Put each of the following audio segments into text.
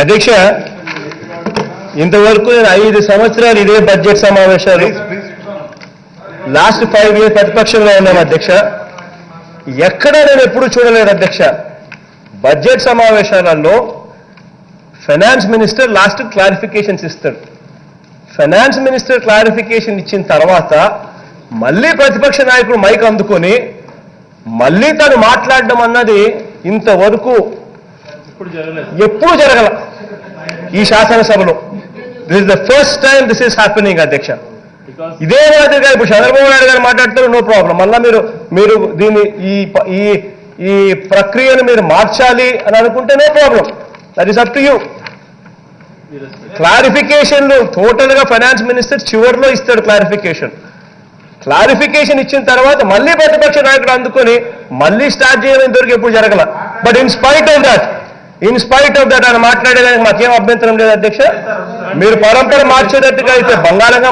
అధ్యక్ష, ఇంతవరకు నేను 5 సంవత్సరాలు ఇదే బడ్జెట్ సమావేశాలు లాస్ట్ 5 years ప్రతిపక్షంలో ఉన్నాం అధ్యక్ష. ఎక్కడా నేను ఎప్పుడు చూడలేదు అధ్యక్ష. బడ్జెట్ సమావేశాలలో ఫైనాన్స్ మినిస్టర్ లాస్ట్ క్లారిఫికేషన్స్ ఇస్తాడు. ఫైనాన్స్ మినిస్టర్ క్లారిఫికేషన్ ఇచ్చిన తర్వాత మళ్ళీ ప్రతిపక్ష నాయకుడు మైక్ అందుకొని మళ్ళీ తను మాట్లాడడం అన్నది ఇంతవరకు ఎప్పుడు జరగల ఈ శాసనసభలో. This is the first time this is happening అధ్యక్ష. ఇదే మాదిరిగా ఇప్పుడు చంద్రబాబు నాయుడు గారు మాట్లాడుతారు, నో ప్రాబ్లం. మళ్ళా మీరు దీన్ని ఈ ప్రక్రియను మీరు మార్చాలి అని అనుకుంటే no problem, that is up to you. క్లారిఫికేషన్లు టోటల్ గా ఫైనాన్స్ మినిస్టర్ చివరిలో ఇస్తాడు క్లారిఫికేషన్. క్లారిఫికేషన్ ఇచ్చిన తర్వాత మళ్ళీ ప్రతిపక్ష నాయకుడు అందుకొని మళ్ళీ స్టార్ట్ చేయడం ఇంతవరకు ఎప్పుడు జరగల. But in spite of that ఆయన మాట్లాడేదానికి మాకేం అభ్యంతరం లేదు అధ్యక్ష. మీరు పరంపర మార్చేటట్టుగా అయితే బంగాళంగా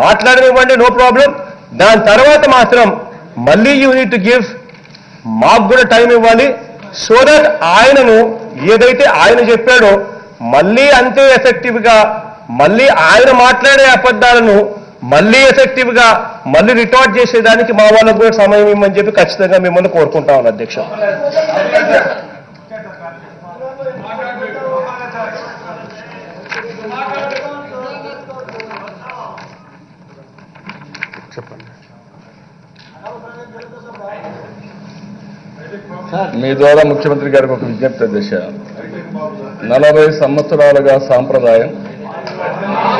మాట్లాడనివ్వండి, నో ప్రాబ్లం. దాని తర్వాత మాత్రం మళ్ళీ యూ నీడ్ టు గివ్, మాకు కూడా టైం ఇవ్వాలి, సో దట్ ఆయనను ఏదైతే ఆయన చెప్పాడో మళ్ళీ అంతే ఎఫెక్టివ్గా, మళ్ళీ ఆయన మాట్లాడే అబద్ధాలను మళ్ళీ ఎఫెక్టివ్గా మళ్ళీ రిటార్ట్ చేసేదానికి మా వాళ్ళకు కూడా సమయం ఇవ్వమని చెప్పి ఖచ్చితంగా మిమ్మల్ని కోరుకుంటామని అధ్యక్ష. మీ ద్వారా ముఖ్యమంత్రి గారికి ఒక విజ్ఞప్తి అధ్యక్ష. 40 సంవత్సరాలుగా సాంప్రదాయం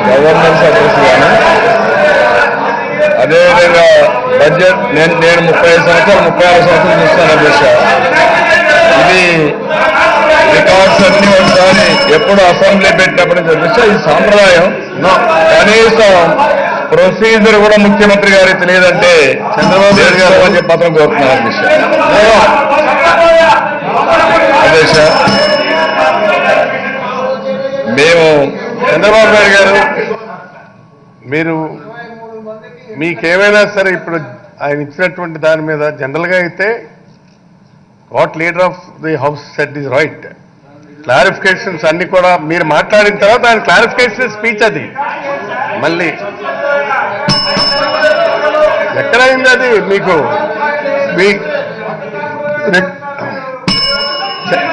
గవర్నెన్స్ అడ్రస్ కానీ, అదేవిధంగా బడ్జెట్ నేను 35 సంవత్సరాలు 36 సంవత్సరాలు చూస్తాను అధ్యక్ష. ఇది రికార్డ్స్ అన్ని ఒకసారి ఎప్పుడు అసెంబ్లీ పెట్టినప్పుడు అధ్యక్ష ఈ సాంప్రదాయం కనీసం ప్రొసీజర్ కూడా ముఖ్యమంత్రి గారికి తెలియదంటే చంద్రబాబు నాయుడు గారు అని చెప్పి మాత్రం కోరుతున్నాను అధ్యక్ష. అధ్యక్ష, మేము చంద్రబాబు నాయుడు గారు, మీరు మీకేమైనా సరే ఇప్పుడు ఆయన ఇచ్చినటువంటి దాని మీద జనరల్గా అయితే what leader of the house set is right. Clarifications అన్ని కూడా మీరు మాట్లాడిన తర్వాత ఆయన క్లారిఫికేషన్ స్పీచ్ అది మళ్ళీ ఎక్కడైంది అది మీకు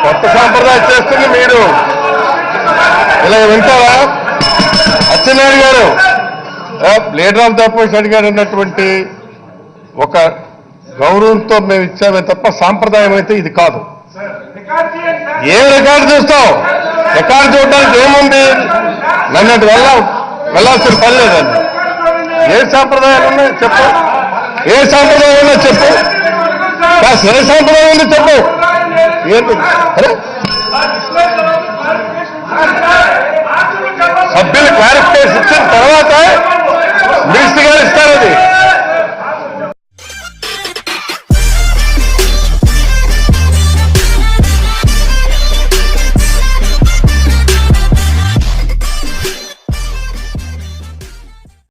కొత్త సాంప్రదాయం చేస్తుంది మీరు ఇలా వింటారా? అచ్చెన్నాయుడు గారు లీడర్ ఆఫ్ ద అపోజిషన్ గారు అన్నటువంటి ఒక గౌరవంతో మేము ఇచ్చామే తప్ప సాంప్రదాయం అయితే ఇది కాదు. ఏ రికార్డు చూస్తావు? రికార్డు చూడడానికి ఏముంది? నన్నట్టు వెళ్ళాల్సిన పని లేదండి. ఏ సాంప్రదాయాలు ఉన్నాయి చెప్పు, ఏ సాంప్రదాయం ఉన్నా చెప్పు, ఏ సాంప్రదాయం ఉంది చెప్పు. ఏంటి సభ్యులు క్లారిఫికేషన్ ఇచ్చిన తర్వాత మినిస్టర్ గారు ఇస్తారు అది.